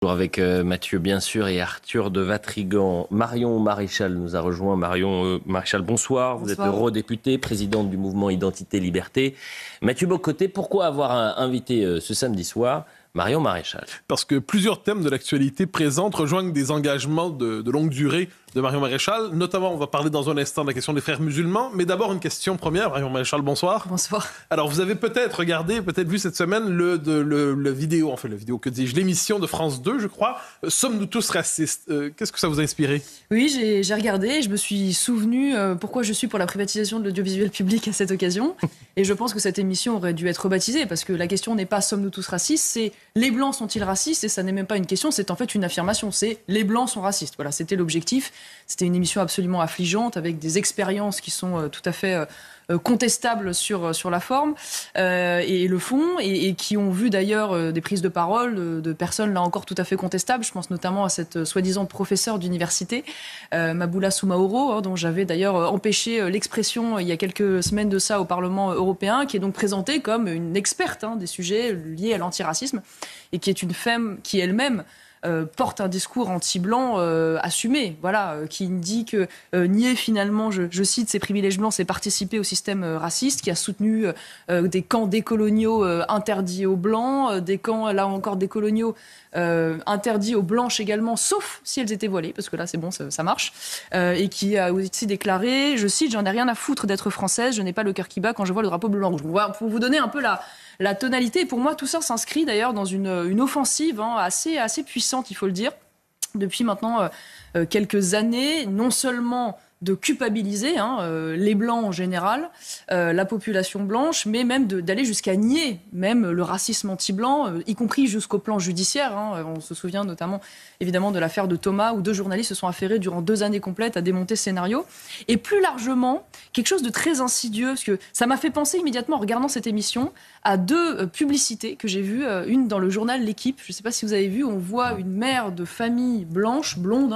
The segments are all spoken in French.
Avec Mathieu, bien sûr, et Arthur de Vatrigan. Marion Maréchal nous a rejoint. Marion Maréchal, bonsoir. Vous êtes eurodéputée, présidente du mouvement Identité Liberté. Mathieu Bocoté, pourquoi avoir invité ce samedi soir Marion Maréchal? Parce que plusieurs thèmes de l'actualité présente rejoignent des engagements de longue durée de Marion Maréchal. Notamment, on va parler dans un instant de la question des frères musulmans. Mais d'abord, une question première. Marion Maréchal, bonsoir. Bonsoir. Alors, vous avez peut-être regardé, peut-être vu cette semaine l'émission de France 2, je crois. Sommes-nous tous racistes? Qu'est-ce que ça vous a inspiré? Oui, j'ai regardé et je me suis souvenu pourquoi je suis pour la privatisation de l'audiovisuel public à cette occasion. Et je pense que cette émission aurait dû être rebaptisée parce que la question n'est pas sommes-nous tous racistes, c'est les blancs sont-ils racistes? Et ça n'est même pas une question, c'est en fait une affirmation. C'est les blancs sont racistes. Voilà, c'était l'objectif. C'était une émission absolument affligeante avec des expériences qui sont tout à fait contestables sur la forme et le fond, et qui ont vu d'ailleurs des prises de parole de personnes là encore tout à fait contestables. Je pense notamment à cette soi-disant professeure d'université, Maboula Soumaoro, dont j'avais d'ailleurs empêché l'expression il y a quelques semaines de ça au Parlement européen, qui est donc présentée comme une experte des sujets liés à l'antiracisme, et qui est une femme qui elle-même porte un discours anti-blanc assumé, voilà, qui dit que nier finalement, je cite, ces privilèges blancs, c'est participer au système raciste, qui a soutenu des camps décoloniaux interdits aux blancs, des camps, là encore, décoloniaux interdits aux blanches également, sauf si elles étaient voilées, parce que là c'est bon, ça marche, et qui a aussi déclaré, je cite, j'en ai rien à foutre d'être française, je n'ai pas le cœur qui bat quand je vois le drapeau blanc-rouge. Voilà, pour vous donner un peu la tonalité. Et pour moi, tout ça s'inscrit d'ailleurs dans une offensive assez puissante, il faut le dire, depuis maintenant quelques années, non seulement de culpabiliser les Blancs en général, la population blanche, mais même d'aller jusqu'à nier même le racisme anti-blanc, y compris jusqu'au plan judiciaire. On se souvient notamment évidemment de l'affaire de Thomas, où 2 journalistes se sont affairés durant 2 années complètes à démonter ce scénario. Et plus largement, quelque chose de très insidieux, parce que ça m'a fait penser immédiatement en regardant cette émission à 2 publicités que j'ai vues, une dans le journal L'Équipe, je ne sais pas si vous avez vu, on voit une mère de famille blanche, blonde,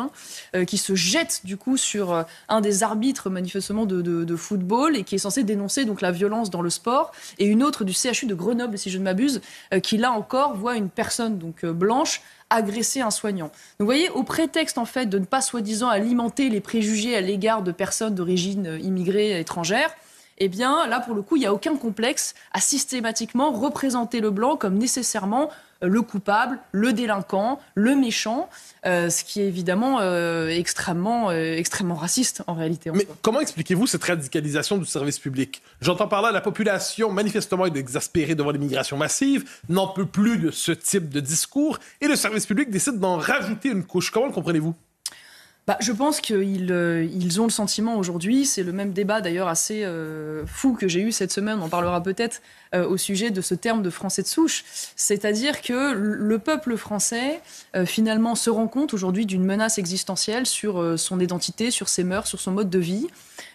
qui se jette du coup sur un des arbitres manifestement de football et qui est censé dénoncer donc la violence dans le sport, et une autre du CHU de Grenoble, si je ne m'abuse, qui là encore voit une personne donc blanche agresser un soignant. Donc vous voyez, au prétexte en fait de ne pas soi-disant alimenter les préjugés à l'égard de personnes d'origine immigrée étrangère, eh bien là pour le coup il n'y a aucun complexe à systématiquement représenter le blanc comme nécessairement le coupable, le délinquant, le méchant, ce qui est évidemment extrêmement raciste en réalité. Mais comment expliquez-vous cette radicalisation du service public? J'entends par là la population manifestement est exaspérée devant l'immigration massive, n'en peut plus de ce type de discours, et le service public décide d'en rajouter une couche. Comment le comprenez-vous? Je pense qu'ils ont le sentiment aujourd'hui, c'est le même débat d'ailleurs assez fou que j'ai eu cette semaine, on en parlera peut-être au sujet de ce terme de français de souche, c'est-à-dire que le peuple français finalement se rend compte aujourd'hui d'une menace existentielle sur son identité, sur ses mœurs, sur son mode de vie.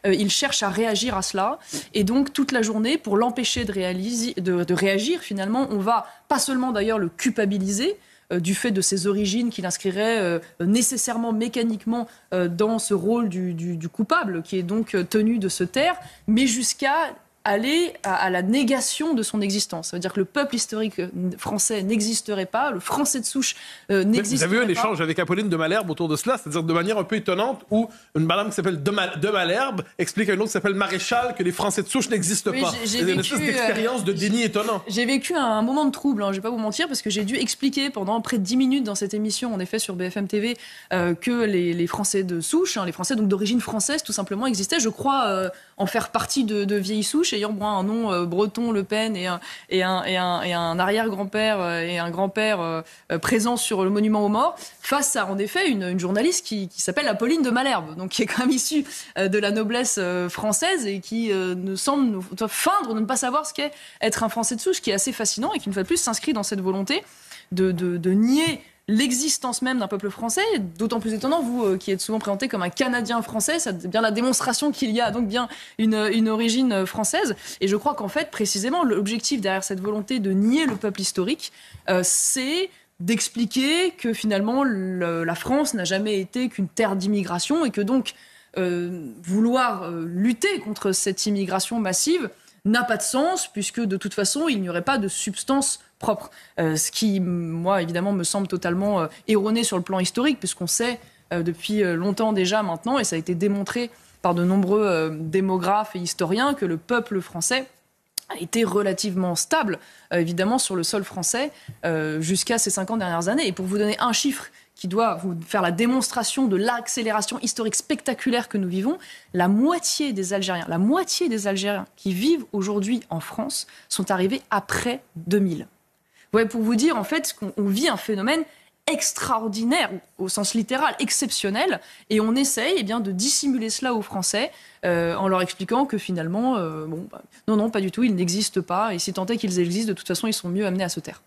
Il cherche à réagir à cela, et donc toute la journée, pour l'empêcher de réagir finalement, on va pas seulement d'ailleurs le culpabiliser, du fait de ses origines qu'il inscrirait nécessairement, mécaniquement dans ce rôle du coupable, qui est donc tenu de se taire, mais jusqu'à aller à la négation de son existence. Ça veut dire que le peuple historique français n'existerait pas, le français de souche n'existerait pas. Vous avez eu un échange avec Apolline de Malherbe autour de cela, c'est-à-dire de manière un peu étonnante, où une madame qui s'appelle de Malherbe explique à une autre qui s'appelle Maréchal que les français de souche n'existent pas. C'est une espèce d'expérience de déni étonnant. J'ai vécu un moment de trouble, je ne vais pas vous mentir, parce que j'ai dû expliquer pendant près de 10 minutes dans cette émission, en effet sur BFM TV, que les Français de souche, les Français donc d'origine française tout simplement existaient. Je crois en faire partie de vieilles souches, ayant moi un nom breton, Le Pen, et un arrière-grand-père et un grand-père présents sur le monument aux morts, face à en effet une journaliste qui s'appelle Apolline de Malherbe, donc qui est quand même issue de la noblesse française et qui ne semble feindre de ne pas savoir ce qu'est être un Français de souche, qui est assez fascinant et qui une fois de plus s'inscrit dans cette volonté de nier l'existence même d'un peuple français, d'autant plus étonnant, vous qui êtes souvent présenté comme un Canadien français, c'est bien la démonstration qu'il y a donc bien une origine française. Et je crois qu'en fait, précisément, l'objectif derrière cette volonté de nier le peuple historique, c'est d'expliquer que finalement la France n'a jamais été qu'une terre d'immigration et que donc vouloir lutter contre cette immigration massive n'a pas de sens, puisque de toute façon, il n'y aurait pas de substance propre. Ce qui, moi, évidemment, me semble totalement erroné sur le plan historique, puisqu'on sait depuis longtemps déjà maintenant, et ça a été démontré par de nombreux démographes et historiens, que le peuple français a été relativement stable, évidemment, sur le sol français jusqu'à ces 50 dernières années. Et pour vous donner un chiffre qui doit vous faire la démonstration de l'accélération historique spectaculaire que nous vivons, la moitié des Algériens qui vivent aujourd'hui en France sont arrivés après 2000. Ouais, pour vous dire, en fait, qu'on vit un phénomène extraordinaire, au sens littéral, exceptionnel, et on essaye de dissimuler cela aux Français en leur expliquant que finalement, non, pas du tout, ils n'existent pas, et si tant est qu'ils existent, de toute façon, ils sont mieux amenés à se taire.